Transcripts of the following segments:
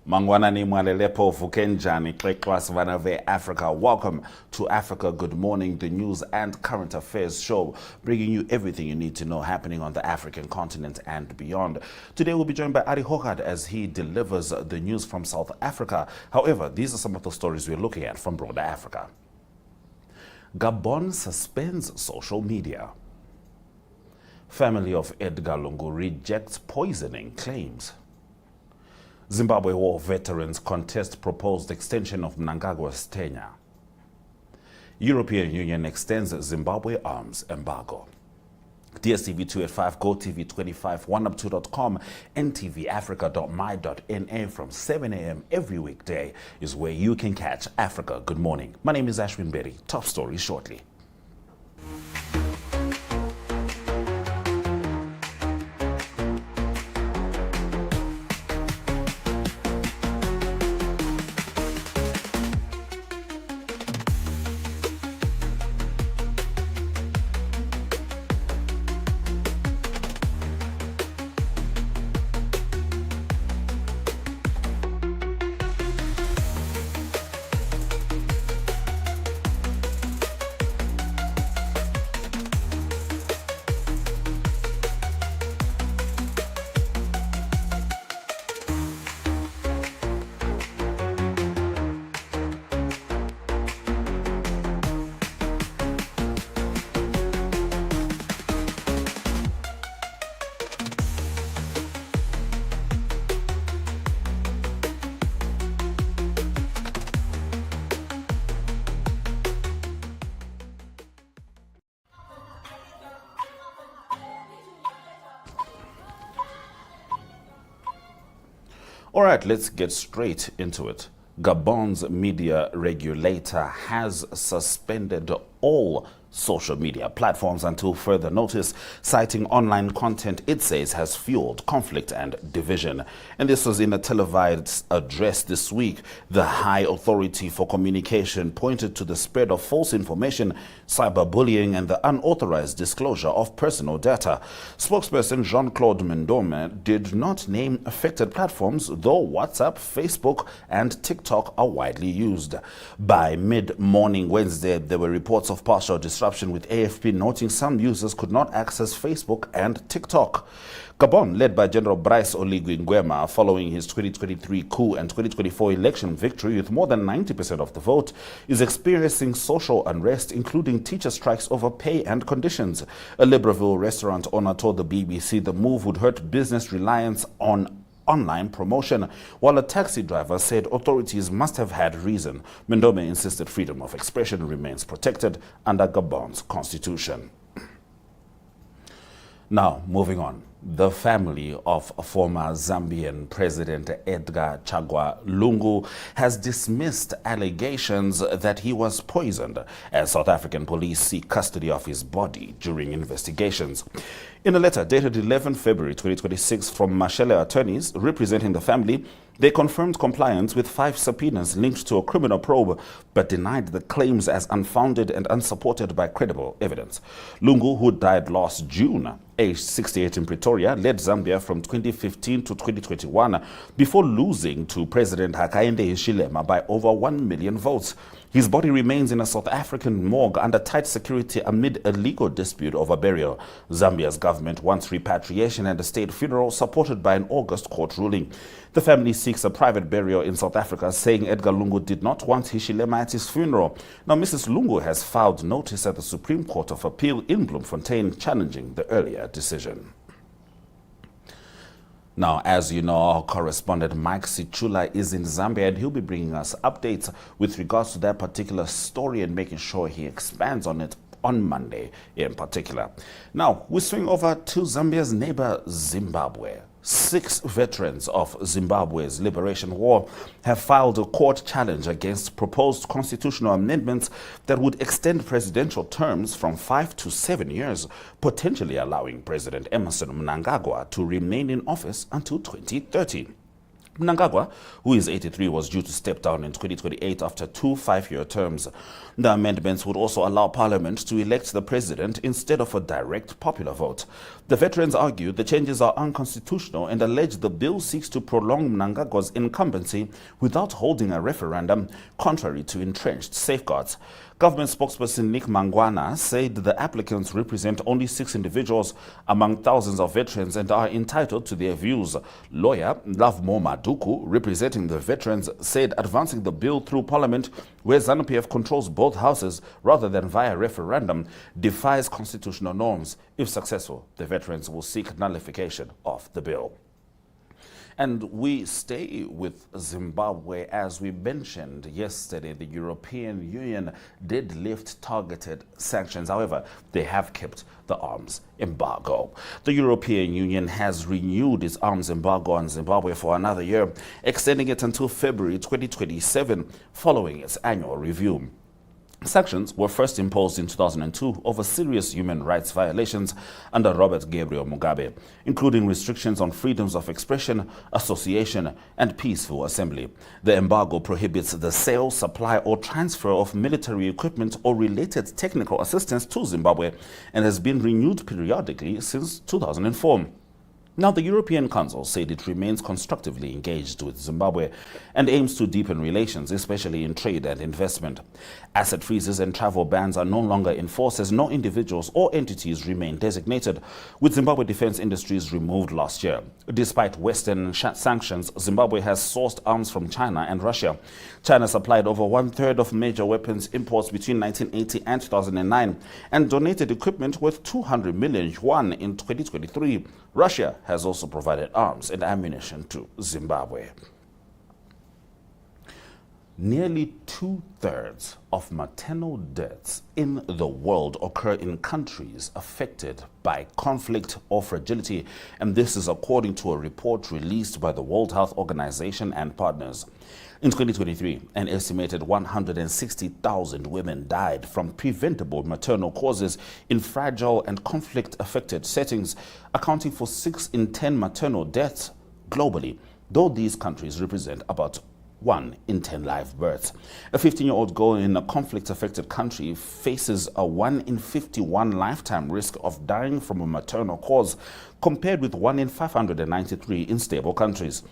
Mangwanani Mwalelepo Vukenjani Klekwas Vanave Africa. Welcome to Africa Good Morning, the news and current affairs show, bringing you everything you need to know happening on the African continent and beyond. Today we'll be joined by Ari Hogard as he delivers the news from South Africa. However, these are some of the stories we're looking at from broader Africa. Gabon suspends social media. Family of Edgar Lungu rejects poisoning claims. Zimbabwe war veterans contest proposed extension of Mnangagwa's tenure. European Union extends Zimbabwe arms embargo. DSTV 285, GoTV 25, OneUp2.com, NTVAfrica.my.na from 7 a.m. every weekday is where you can catch Africa Good Morning. My name is Ashwin Berry. Top stories shortly. All right, let's get straight into it. Gabon's media regulator has suspended all social media platforms until further notice, citing online content it says has fueled conflict and division. And this was in a televised address this week. The High Authority for Communication pointed to the spread of false information, cyberbullying, and the unauthorized disclosure of personal data. Spokesperson Jean-Claude Mendome did not name affected platforms, though WhatsApp, Facebook, and TikTok are widely used. By mid-morning Wednesday, there were reports of partial disruption, with AFP noting some users could not access Facebook and TikTok. Gabon, led by General Brice Oligui Nguema, following his 2023 coup and 2024 election victory with more than 90% of the vote, is experiencing social unrest, including teacher strikes over pay and conditions. A Libreville restaurant owner told the BBC the move would hurt business reliance on online promotion, while a taxi driver said authorities must have had reason. Mendome insisted freedom of expression remains protected under Gabon's constitution. Now, moving on. The family of former Zambian President Edgar Chagwa Lungu has dismissed allegations that he was poisoned as South African police seek custody of his body during investigations. In a letter dated 11 February 2026 from Mashele attorneys representing the family, they confirmed compliance with 5 subpoenas linked to a criminal probe, but denied the claims as unfounded and unsupported by credible evidence. Lungu, who died last June, aged 68 in Pretoria, led Zambia from 2015 to 2021 before losing to President Hakainde Hichilema by over 1 million votes. His body remains in a South African morgue under tight security amid a legal dispute over burial. Zambia's government wants repatriation and a state funeral supported by an August court ruling. The family seeks a private burial in South Africa, saying Edgar Lungu did not want Hichilema at his funeral. Now, Mrs. Lungu has filed notice at the Supreme Court of Appeal in Bloemfontein, challenging the earlier decision. Now, as you know, our correspondent Mike Sichula is in Zambia, and he'll be bringing us updates with regards to that particular story and making sure he expands on it on Monday in particular. Now, we swing over to Zambia's neighbor, Zimbabwe. 6 veterans of Zimbabwe's liberation war have filed a court challenge against proposed constitutional amendments that would extend presidential terms from 5 to 7 years, potentially allowing President Emmerson Mnangagwa to remain in office until 2030. Mnangagwa, who is 83, was due to step down in 2028 after 2 5-year terms. The amendments would also allow Parliament to elect the president instead of a direct popular vote. The veterans argue the changes are unconstitutional and allege the bill seeks to prolong Mnangagwa's incumbency without holding a referendum, contrary to entrenched safeguards. Government spokesperson Nick Mangwana said the applicants represent only 6 individuals among thousands of veterans and are entitled to their views. Lawyer Lovemore Maduku, representing the veterans, said advancing the bill through Parliament, where ZANU-PF controls both houses rather than via referendum, defies constitutional norms. If successful, the veterans will seek nullification of the bill. And we stay with Zimbabwe. As we mentioned yesterday, the European Union did lift targeted sanctions. However, they have kept the arms embargo. The European Union has renewed its arms embargo on Zimbabwe for another year, extending it until February 2027, following its annual review. Sanctions were first imposed in 2002 over serious human rights violations under Robert Gabriel Mugabe, including restrictions on freedoms of expression, association, and peaceful assembly. The embargo prohibits the sale, supply, or transfer of military equipment or related technical assistance to Zimbabwe and has been renewed periodically since 2004. Now, the European Council said it remains constructively engaged with Zimbabwe and aims to deepen relations, especially in trade and investment. Asset freezes and travel bans are no longer in force as no individuals or entities remain designated, with Zimbabwe defense industries removed last year. Despite Western sanctions, Zimbabwe has sourced arms from China and Russia. China supplied over 1/3 of major weapons imports between 1980 and 2009 and donated equipment worth 200 million yuan in 2023. Russia has also provided arms and ammunition to Zimbabwe. Nearly 2/3 of maternal deaths in the world occur in countries affected by conflict or fragility, and this is according to a report released by the World Health Organization and partners. In 2023, an estimated 160,000 women died from preventable maternal causes in fragile and conflict-affected settings, accounting for 6 in 10 maternal deaths globally, though these countries represent about 1 in 10 live births. A 15-year-old girl in a conflict-affected country faces a 1 in 51 lifetime risk of dying from a maternal cause, compared with 1 in 593 in stable countries.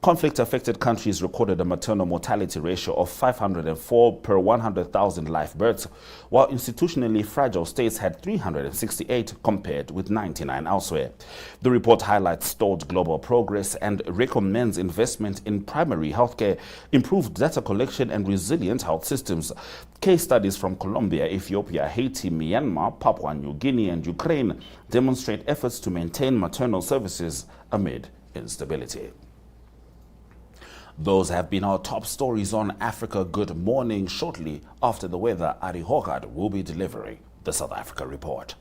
Conflict-affected countries recorded a maternal mortality ratio of 504 per 100,000 live births, while institutionally fragile states had 368 compared with 99 elsewhere. The report highlights stalled global progress and recommends investment in primary healthcare, improved data collection, and resilient health systems. Case studies from Colombia, Ethiopia, Haiti, Myanmar, Papua New Guinea, and Ukraine demonstrate efforts to maintain maternal services amid instability. Those have been our top stories on Africa Good Morning. Shortly after the weather, Ari Hogard will be delivering the South Africa Report.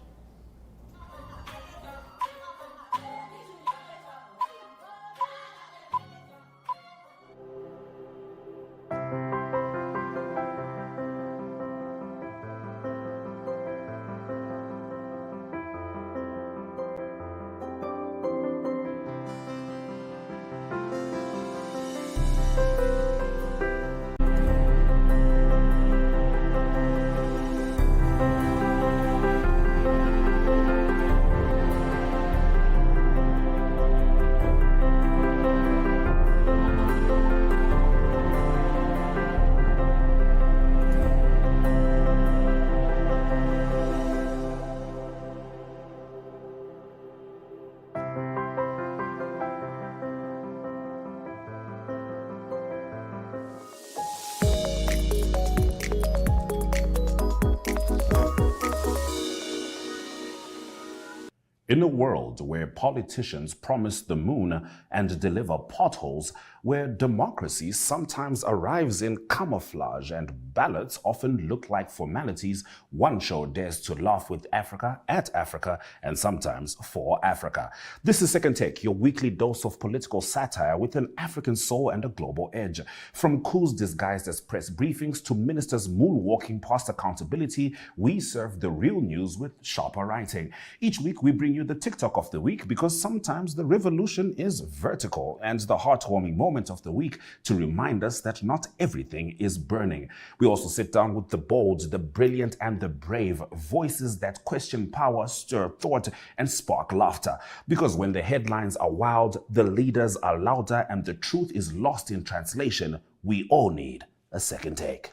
In a world where politicians promise the moon and deliver potholes, where democracy sometimes arrives in camouflage and ballots often look like formalities, one show dares to laugh with Africa, at Africa, and sometimes for Africa. This is Second Take, your weekly dose of political satire with an African soul and a global edge. From coups disguised as press briefings to ministers moonwalking past accountability, we serve the real news with sharper writing. Each week we bring you you the TikTok of the week, because sometimes the revolution is vertical, and the heartwarming moment of the week to remind us that not everything is burning. We also sit down with the bold, the brilliant, and the brave, voices that question power, stir thought, and spark laughter. Because when the headlines are wild, the leaders are louder, and the truth is lost in translation, we all need a second take.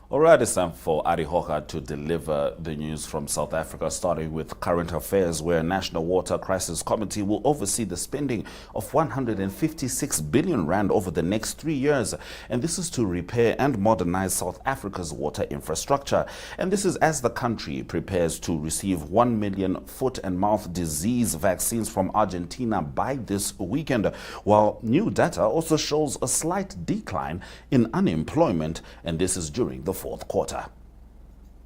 All right, it's time for Ari Hoka to deliver the news from South Africa, starting with current affairs, where National Water Crisis Committee will oversee the spending of 156 billion rand over the next 3 years. And this is to repair and modernize South Africa's water infrastructure. And this is as the country prepares to receive 1 million foot and mouth disease vaccines from Argentina by this weekend, while new data also shows a slight decline in unemployment, and this is during the fourth quarter.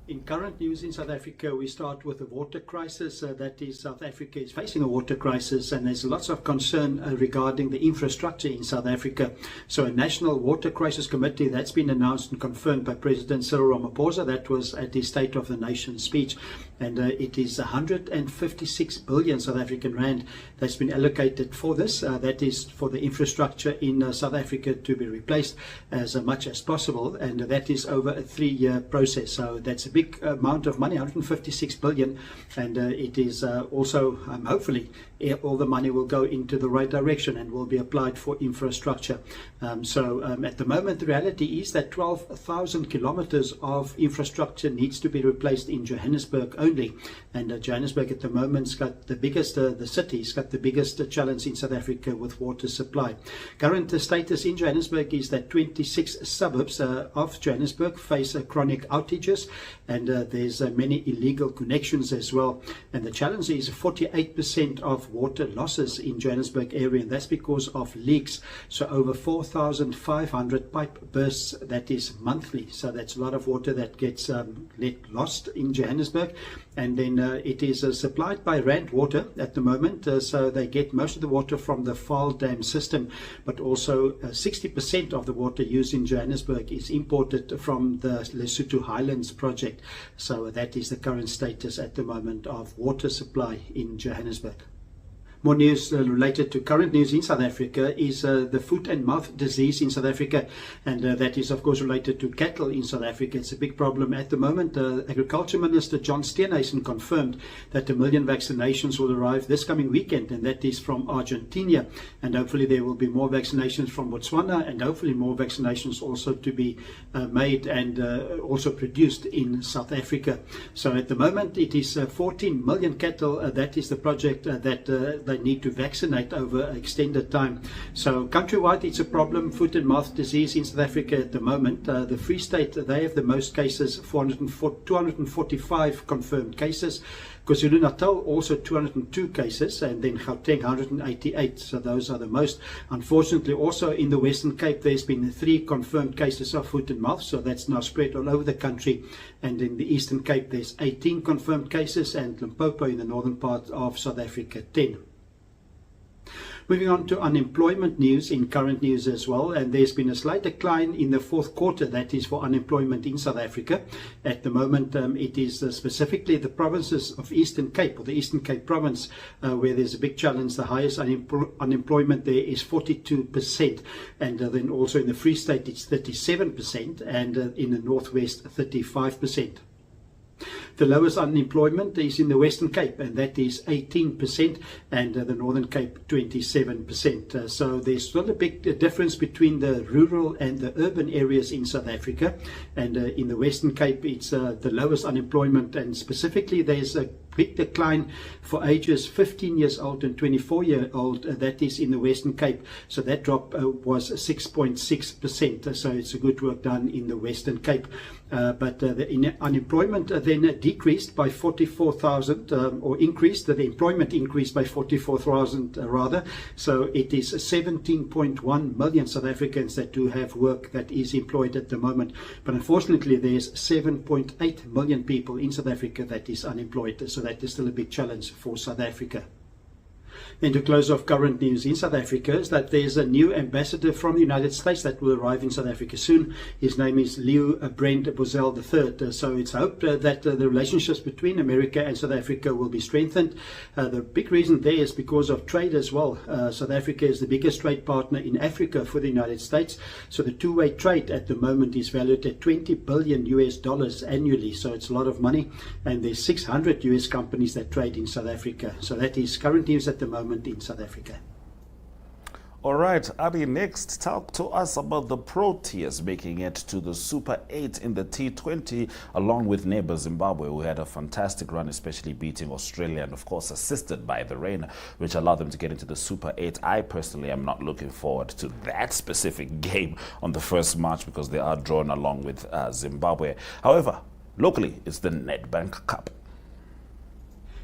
In current news in South Africa, we start with the water crisis. That is, South Africa is facing a water crisis, and there's lots of concern regarding the infrastructure in South Africa. So a National Water Crisis Committee that's been announced and confirmed by President Cyril Ramaphosa. That was at the State of the Nation speech. And it is 156 billion South African rand that's been allocated for this. That is for the infrastructure in South Africa to be replaced as much as possible. And that is over a 3-year process. So that's a big amount of money, 156 billion. And it is also, hopefully, all the money will go into the right direction and will be applied for infrastructure. At the moment, the reality is that 12,000 kilometers of infrastructure needs to be replaced in Johannesburg only. And Johannesburg at the moment's got the biggest, the city's got the biggest challenge in South Africa with water supply. Current status in Johannesburg is that 26 suburbs of Johannesburg face chronic outages, and there's many illegal connections as well. And the challenge is 48% of water losses in Johannesburg area, and that's because of leaks. So over 4,500 pipe bursts, that is monthly. So that's a lot of water that gets lost in Johannesburg. And then it is supplied by Rand Water at the moment. So they get most of the water from the Vaal Dam system, but also 60% of the water used in Johannesburg is imported from the Lesotho Highlands project. So that is the current status at the moment of water supply in Johannesburg. More news related to current news in South Africa is the foot and mouth disease in South Africa, and that is of course related to cattle in South Africa. It's a big problem at the moment. Agriculture Minister John Steenhuisen confirmed that 1 million vaccinations will arrive this coming weekend, and that is from Argentina, and hopefully there will be more vaccinations from Botswana, and hopefully more vaccinations also to be made and also produced in South Africa. So at the moment it is 14 million cattle. That is the project that they need to vaccinate over extended time. So countrywide it's a problem, foot and mouth disease in South Africa at the moment. The Free State, they have the most cases, 245 confirmed cases. KwaZulu-Natal also 202 cases, and then Gauteng 188, so those are the most. Unfortunately, also in the Western Cape there's been 3 confirmed cases of foot and mouth, so that's now spread all over the country. And in the Eastern Cape there's 18 confirmed cases, and Limpopo in the northern part of South Africa 10. Moving on to unemployment news in current news as well, and there's been a slight decline in the fourth quarter, that is for unemployment in South Africa. At the moment it is specifically the provinces of Eastern Cape, or the Eastern Cape province, where there's a big challenge. The highest unemployment there is 42%, and then also in the Free State it's 37%, and in the Northwest 35%. The lowest unemployment is in the Western Cape, and that is 18%, and the Northern Cape 27%. So there's still a big difference between the rural and the urban areas in South Africa. And in the Western Cape it's the lowest unemployment, and specifically there's a big decline for ages 15 years old and 24-year-old. That is in the Western Cape. So that drop was 6.6%. So it's a good work done in the Western Cape. But the unemployment then decreased by 44,000, or increased. The employment increased by 44,000 rather. So it is 17.1 million South Africans that do have work that is employed at the moment. But unfortunately, there's 7.8 million people in South Africa that is unemployed. So that is still a big challenge for South Africa. Then to close off current news in South Africa is that there's a new ambassador from the United States that will arrive in South Africa soon. His name is Leo Brent Bozell III. So it's hoped that the relationships between America and South Africa will be strengthened. The big reason there is because of trade as well. South Africa is the biggest trade partner in Africa for the United States. So the two-way trade at the moment is valued at $20 billion annually. So it's a lot of money. And there's 600 US companies that trade in South Africa. So that is current news at the moment in South Africa. All right, Ari, next, talk to us about the Proteas making it to the Super 8 in the T20, along with neighbor Zimbabwe, who had a fantastic run, especially beating Australia, and of course assisted by the rain, which allowed them to get into the Super 8. I personally am not looking forward to that specific game on the 1st March because they are drawn along with Zimbabwe. However, locally, it's the Nedbank Cup.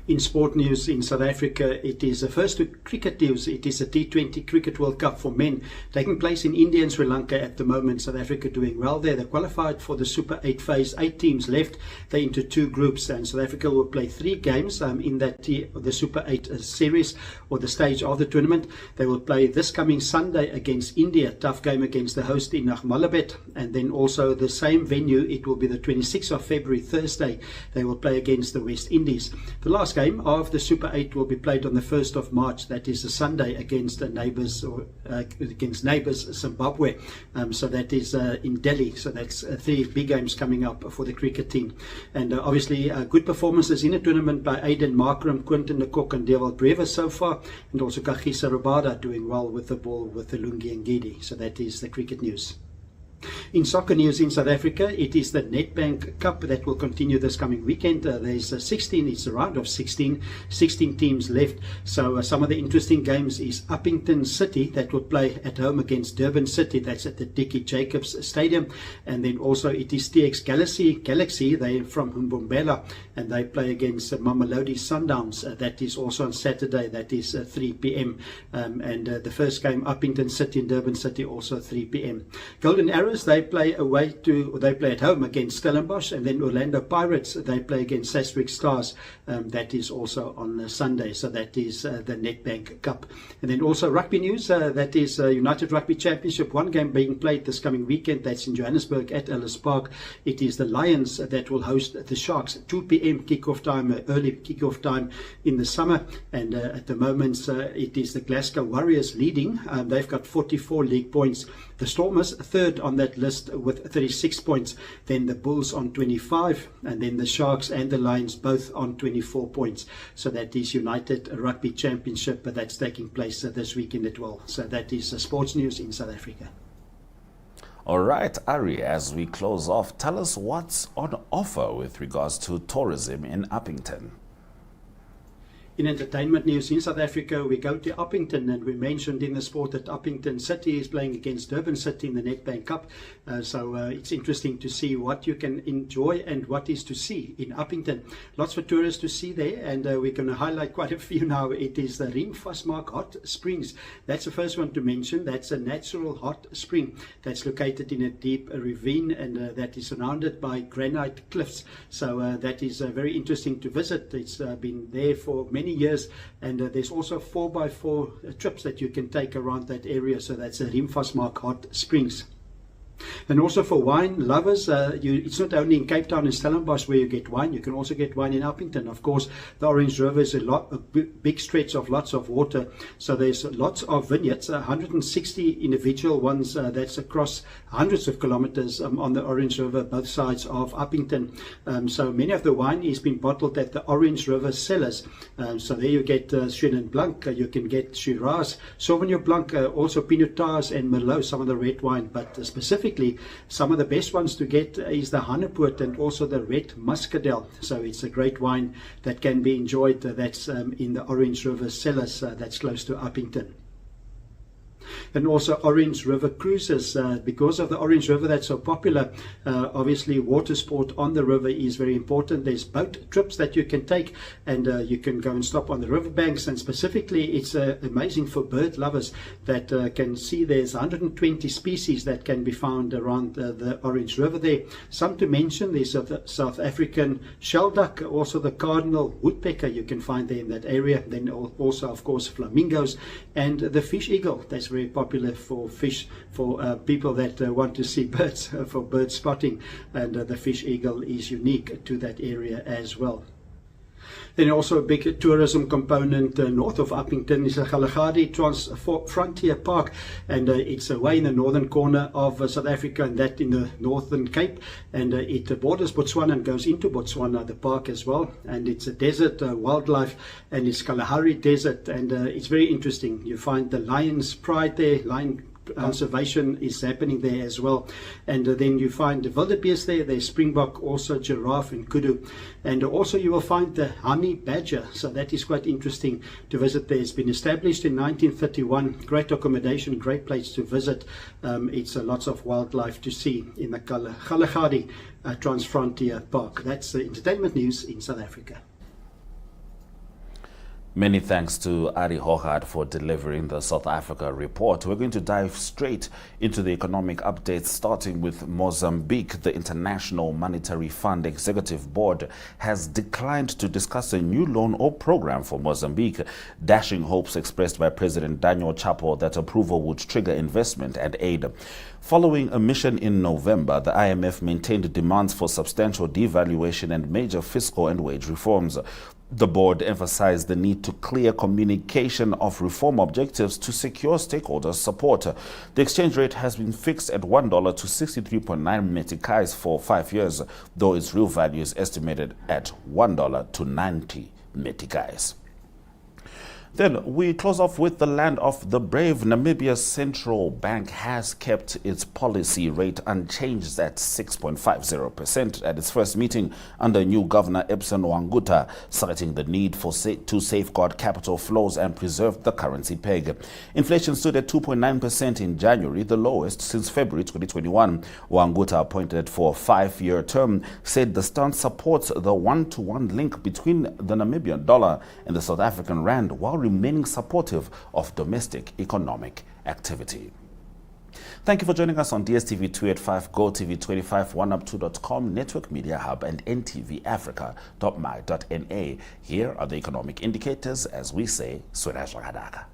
In sport news in South Africa, it is first to cricket news. It is a T20 Cricket World Cup for men taking place in India and Sri Lanka at the moment. South Africa doing well there. They qualified for the Super 8 phase. 8 teams left. They're into 2 groups, and South Africa will play 3 games in that the Super 8 series or the stage of the tournament. They will play this coming Sunday against India. Tough game against the host in Ahmedabad, and then also the same venue. It will be the 26th of February, Thursday. They will play against the West Indies. The last game of the Super 8 will be played on the 1st of March. That is a Sunday against neighbours Zimbabwe. So that is in Delhi. So that's 3 big games coming up for the cricket team. And obviously good performances in the tournament by Aiden Markram, Quinton de Kock and Dewald Brewer so far. And also Kagiso Rabada doing well with the ball with the Lungi Ngidi. So that is the cricket news. In soccer news in South Africa, it is the Nedbank Cup that will continue this coming weekend. There's 16, it's a round of 16 teams left. So some of the interesting games is Uppington City that will play at home against Durban City. That's at the Dickie Jacobs Stadium. And then also it is TX Galaxy, they're from Mbombela, and they play against Mamelodi Sundowns. That is also on Saturday, that is 3 p.m. And the first game, Uppington City and Durban City, also 3 p.m. Golden Arrows, they play at home against Stellenbosch, and then Orlando Pirates, they play against Saswick Stars. That is also on Sunday. So that is the Nedbank Cup. And then also rugby news, that is United Rugby Championship, 1 game being played this coming weekend. That's in Johannesburg at Ellis Park. It is the Lions that will host the Sharks. 2 p.m. kickoff time, early kickoff time in the summer. And at the moment, it is the Glasgow Warriors leading. They've got 44 league points. The Stormers, 3rd on that list with 36 points. Then the Bulls on 25, and then the Sharks and the Lions both on 24 points. So that is United Rugby Championship, but that's taking place this weekend as well. So that is sports news in South Africa. All right, Ari, as we close off, tell us what's on offer with regards to tourism in Uppington. In entertainment news in South Africa, we go to Uppington, and we mentioned in the sport that Uppington City is playing against Durban City in the Nedbank Cup. So it's interesting to see what you can enjoy and what is to see in Uppington. Lots for tourists to see there, and we're going to highlight quite a few now. It is the Rimfasmark Hot Springs. That's the first one to mention. That's a natural hot spring that's located in a deep ravine, and that is surrounded by granite cliffs. So that is very interesting to visit. It's been there for many years, and there's also 4x4 trips that you can take around that area. So that's a Rimfasmark Hot Springs. And also for wine lovers, it's not only in Cape Town and Stellenbosch where you get wine, you can also get wine in Uppington. Of course, the Orange River is a big stretch of lots of water, so there's lots of vineyards, 160 individual ones that's across hundreds of kilometers on the Orange River, both sides of Uppington. So many of the wine is being bottled at the Orange River cellars. So there you get Chenin Blanc, you can get Shiraz, Sauvignon Blanc, also Pinotage and Merlot, some of the red wine, but specifically some of the best ones to get is the Hanepoort and also the Red Muscadel. So it's a great wine that can be enjoyed. That's in the Orange River cellars that's close to Uppington. And also Orange River cruises. Because of the Orange River that's so popular, obviously water sport on the river is very important. There's boat trips that you can take, and you can go and stop on the riverbanks, and specifically it's amazing for bird lovers that can see there's 120 species that can be found around the Orange River there. Some to mention, there's the South African shelduck, also the cardinal woodpecker you can find there in that area. Then also, of course, flamingos and the fish eagle. That's very popular for fish, for people that want to see birds, for bird spotting. And the fish eagle is unique to that area as well. Then also a big tourism component north of Upington is the Kalahari Frontier Park, and it's away in the northern corner of South Africa, and that in the Northern Cape, and it borders Botswana and goes into Botswana, the park as well. And it's a desert wildlife, and it's Kalahari Desert, and it's very interesting. You find the lion's pride there, lion conservation is happening there as well, and then you find the wildebeest there's springbok, also giraffe and kudu, and also you will find the honey badger, so that is quite interesting to visit there. It's been established in 1931, great accommodation, great place to visit. It's lots of wildlife to see in the Kalahari Transfrontier Park. That's the entertainment news in South Africa. Many thanks to Ari Hochard for delivering the South Africa report. We're going to dive straight into the economic updates, starting with Mozambique. The International Monetary Fund Executive Board has declined to discuss a new loan or program for Mozambique, dashing hopes expressed by President Daniel Chapo that approval would trigger investment and aid. Following a mission in November, the IMF maintained demands for substantial devaluation and major fiscal and wage reforms. The board emphasized the need to clear communication of reform objectives to secure stakeholders' support. The exchange rate has been fixed at $1 to 63.9 meticais for 5 years, though its real value is estimated at $1 to 90 meticais. Then we close off with the land of the brave. Namibia's central bank has kept its policy rate unchanged at 6.50% at its first meeting under new Governor Epson Wanguta, citing the need to safeguard capital flows and preserve the currency peg. Inflation stood at 2.9% in January, the lowest since February 2021. Wanguta, appointed for a 5-year term, said the stance supports the one-to-one link between the Namibian dollar and the South African rand, while remaining supportive of domestic economic activity. Thank you for joining us on DSTV 285, GoTV25, OneUp2.com, Network Media Hub, and NTVAfrica.my.na. Here are the economic indicators as we say, Suraj Lagadaka.